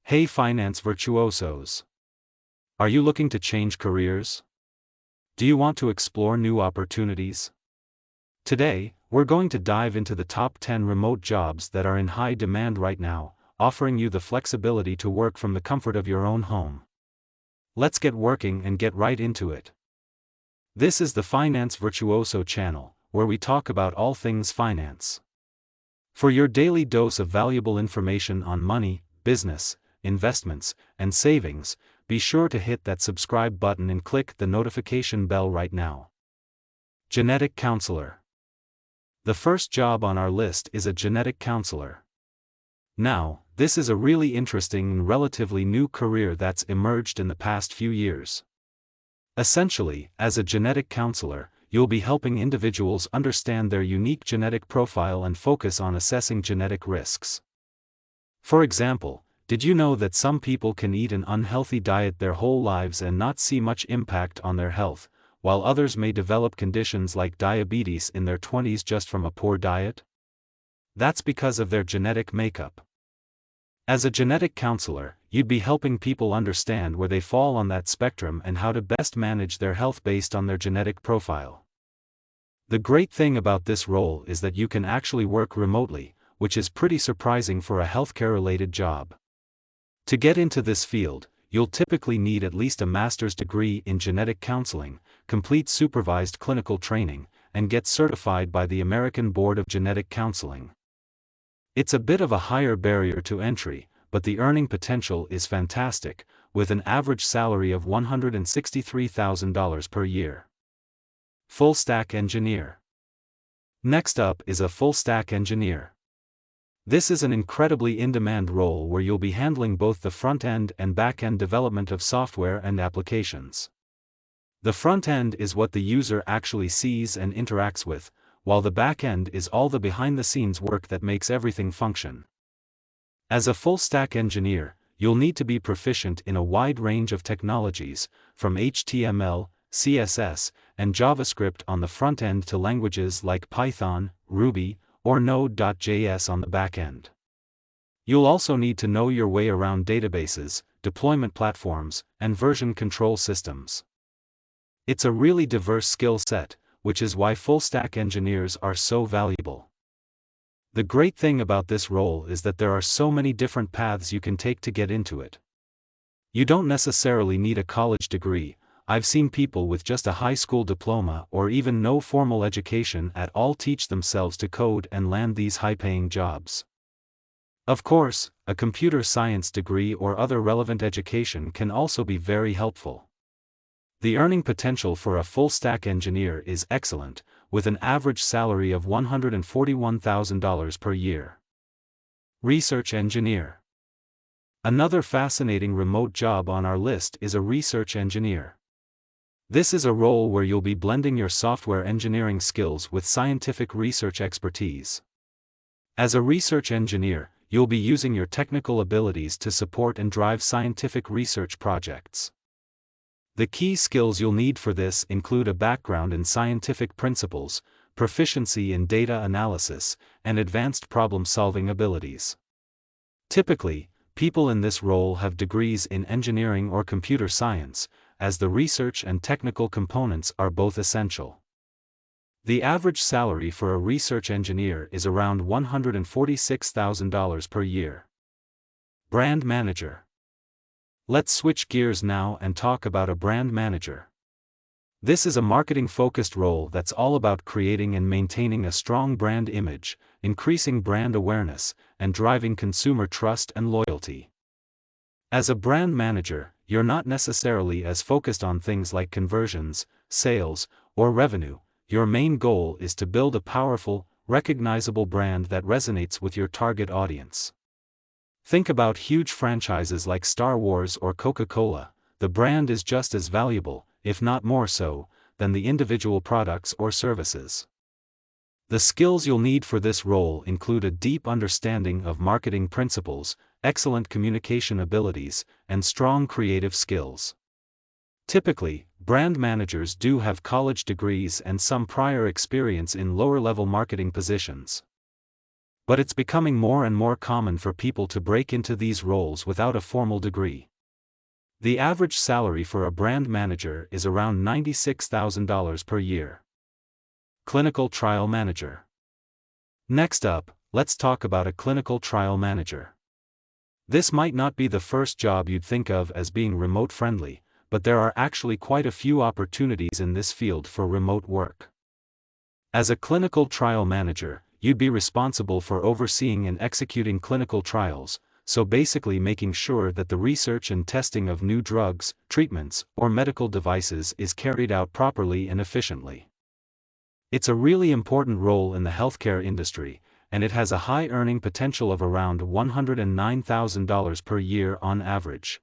Hey finance virtuosos! Are you looking to change careers? Do you want to explore new opportunities? Today, we're going to dive into the top 10 remote jobs that are in high demand right now, offering you the flexibility to work from the comfort of your own home. Let's get working and get right into it. This is the Finance Virtuoso channel, where we talk about all things finance. For your daily dose of valuable information on money, business, investments, and savings, be sure to hit that subscribe button and click the notification bell right now. Genetic counselor. The first job on our list is a genetic counselor. Now, this is a really interesting and relatively new career that's emerged in the past few years. Essentially, as a genetic counselor, you'll be helping individuals understand their unique genetic profile and focus on assessing genetic risks. For example, did you know that some people can eat an unhealthy diet their whole lives and not see much impact on their health, while others may develop conditions like diabetes in their 20s just from a poor diet? That's because of their genetic makeup. As a genetic counselor, you'd be helping people understand where they fall on that spectrum and how to best manage their health based on their genetic profile. The great thing about this role is that you can actually work remotely, which is pretty surprising for a healthcare-related job. To get into this field, you'll typically need at least a master's degree in genetic counseling, complete supervised clinical training, and get certified by the American Board of Genetic Counseling. It's a bit of a higher barrier to entry, but the earning potential is fantastic, with an average salary of $163,000 per year. Full-stack engineer. Next up is a full-stack engineer. This is an incredibly in-demand role where you'll be handling both the front-end and back-end development of software and applications. The front-end is what the user actually sees and interacts with, while the back-end is all the behind-the-scenes work that makes everything function. As a full-stack engineer, you'll need to be proficient in a wide range of technologies, from HTML, CSS, and JavaScript on the front end to languages like Python, Ruby, or Node.js on the back end. You'll also need to know your way around databases, deployment platforms, and version control systems. It's a really diverse skill set, which is why full-stack engineers are so valuable. The great thing about this role is that there are so many different paths you can take to get into it. You don't necessarily need a college degree. I've seen people with just a high school diploma or even no formal education at all teach themselves to code and land these high-paying jobs. Of course, a computer science degree or other relevant education can also be very helpful. The earning potential for a full-stack engineer is excellent, with an average salary of $141,000 per year. Research engineer. Another fascinating remote job on our list is a research engineer. This is a role where you'll be blending your software engineering skills with scientific research expertise. As a research engineer, you'll be using your technical abilities to support and drive scientific research projects. The key skills you'll need for this include a background in scientific principles, proficiency in data analysis, and advanced problem-solving abilities. Typically, people in this role have degrees in engineering or computer science, as the research and technical components are both essential. The average salary for a research engineer is around $146,000 per year. Brand manager. Let's switch gears now and talk about a brand manager. This is a marketing-focused role that's all about creating and maintaining a strong brand image, increasing brand awareness, and driving consumer trust and loyalty. As a brand manager, you're not necessarily as focused on things like conversions, sales, or revenue. Your main goal is to build a powerful, recognizable brand that resonates with your target audience. Think about huge franchises like Star Wars or Coca-Cola. The brand is just as valuable, if not more so, than the individual products or services. The skills you'll need for this role include a deep understanding of marketing principles, excellent communication abilities, and strong creative skills. Typically, brand managers do have college degrees and some prior experience in lower-level marketing positions. But it's becoming more and more common for people to break into these roles without a formal degree. The average salary for a brand manager is around $96,000 per year. Clinical trial manager. Next up, let's talk about a clinical trial manager. This might not be the first job you'd think of as being remote friendly, but there are actually quite a few opportunities in this field for remote work. As a clinical trial manager, you'd be responsible for overseeing and executing clinical trials, so basically making sure that the research and testing of new drugs, treatments, or medical devices is carried out properly and efficiently. It's a really important role in the healthcare industry, and it has a high earning potential of around $109,000 per year on average.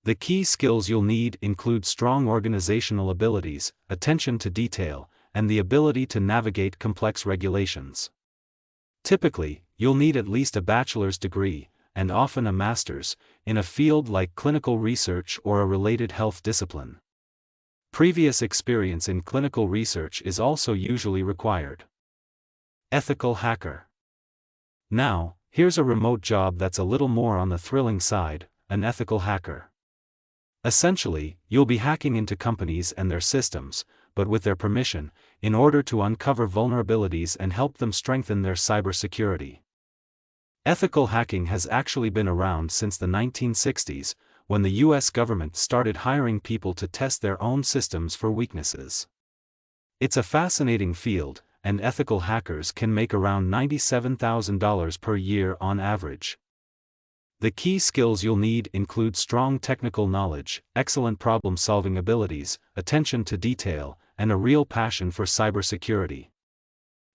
The key skills you'll need include strong organizational abilities, attention to detail, and the ability to navigate complex regulations. Typically, you'll need at least a bachelor's degree, and often a master's, in a field like clinical research or a related health discipline. Previous experience in clinical research is also usually required. Ethical hacker. Now, here's a remote job that's a little more on the thrilling side: an ethical hacker. Essentially, you'll be hacking into companies and their systems, but with their permission, in order to uncover vulnerabilities and help them strengthen their cybersecurity. Ethical hacking has actually been around since the 1960s, when the US government started hiring people to test their own systems for weaknesses. It's a fascinating field, and ethical hackers can make around $97,000 per year on average. The key skills you'll need include strong technical knowledge, excellent problem-solving abilities, attention to detail, and a real passion for cybersecurity.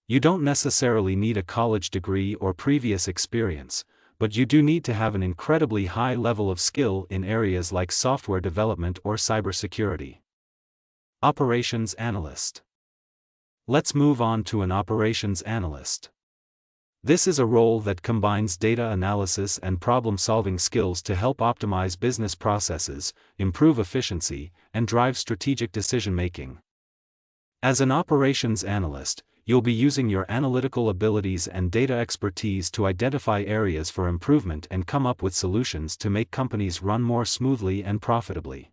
You don't necessarily need a college degree or previous experience, but you do need to have an incredibly high level of skill in areas like software development or cybersecurity. Operations analyst. Let's move on to an operations analyst. This is a role that combines data analysis and problem-solving skills to help optimize business processes, improve efficiency, and drive strategic decision-making. As an operations analyst, you'll be using your analytical abilities and data expertise to identify areas for improvement and come up with solutions to make companies run more smoothly and profitably.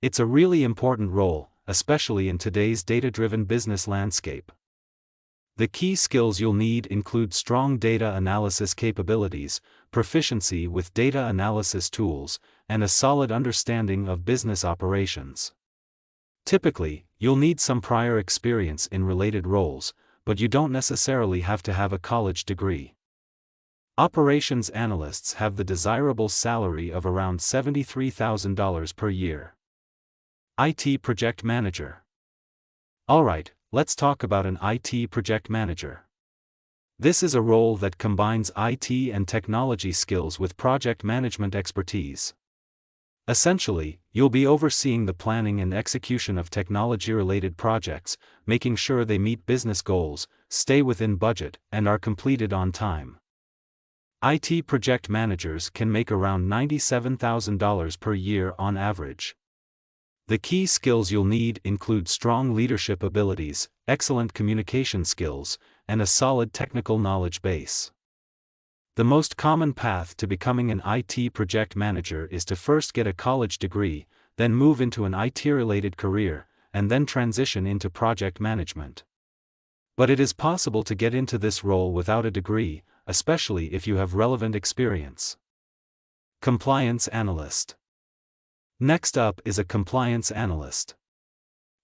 It's a really important role, especially in today's data-driven business landscape. The key skills you'll need include strong data analysis capabilities, proficiency with data analysis tools, and a solid understanding of business operations. Typically, you'll need some prior experience in related roles, but you don't necessarily have to have a college degree. Operations analysts have the desirable salary of around $73,000 per year. IT project manager. Alright, let's talk about an IT project manager. This is a role that combines IT and technology skills with project management expertise. Essentially, you'll be overseeing the planning and execution of technology-related projects, making sure they meet business goals, stay within budget, and are completed on time. IT project managers can make around $97,000 per year on average. The key skills you'll need include strong leadership abilities, excellent communication skills, and a solid technical knowledge base. The most common path to becoming an IT project manager is to first get a college degree, then move into an IT-related career, and then transition into project management. But it is possible to get into this role without a degree, especially if you have relevant experience. Compliance analyst. Next up is a compliance analyst.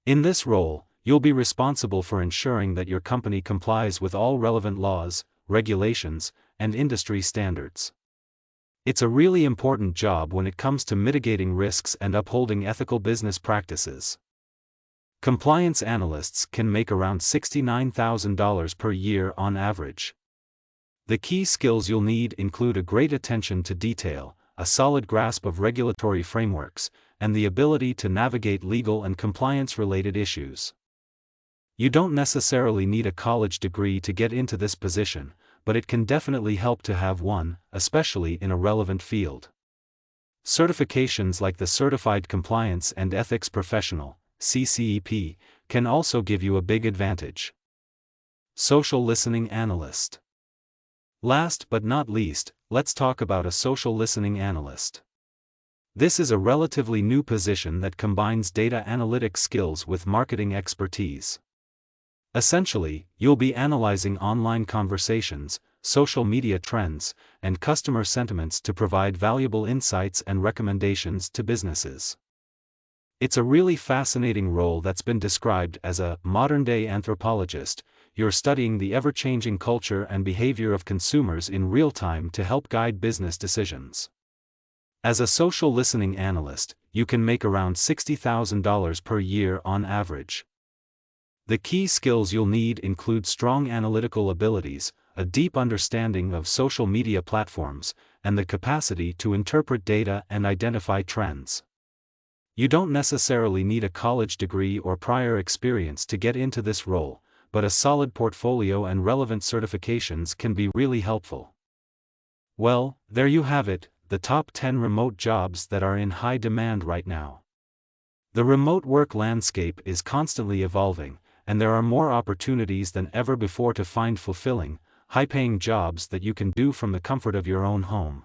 In this role, you'll be responsible for ensuring that your company complies with all relevant laws, regulations, and industry standards. It's a really important job when it comes to mitigating risks and upholding ethical business practices. Compliance analysts can make around $69,000 per year on average. The key skills you'll need include a great attention to detail, a solid grasp of regulatory frameworks, and the ability to navigate legal and compliance-related issues. You don't necessarily need a college degree to get into this position, but it can definitely help to have one, especially in a relevant field. Certifications like the Certified Compliance and Ethics Professional, CCEP, can also give you a big advantage. Social listening analyst. Last but not least, let's talk about a social listening analyst. This is a relatively new position that combines data analytics skills with marketing expertise. Essentially, you'll be analyzing online conversations, social media trends, and customer sentiments to provide valuable insights and recommendations to businesses. It's a really fascinating role that's been described as a modern-day anthropologist. You're studying the ever-changing culture and behavior of consumers in real time to help guide business decisions. As a social listening analyst, you can make around $60,000 per year on average. The key skills you'll need include strong analytical abilities, a deep understanding of social media platforms, and the capacity to interpret data and identify trends. You don't necessarily need a college degree or prior experience to get into this role, but a solid portfolio and relevant certifications can be really helpful. Well, there you have it, the top 10 remote jobs that are in high demand right now. The remote work landscape is constantly evolving, and there are more opportunities than ever before to find fulfilling, high-paying jobs that you can do from the comfort of your own home.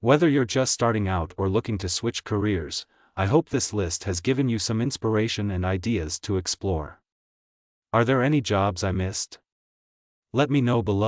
Whether you're just starting out or looking to switch careers, I hope this list has given you some inspiration and ideas to explore. Are there any jobs I missed? Let me know below.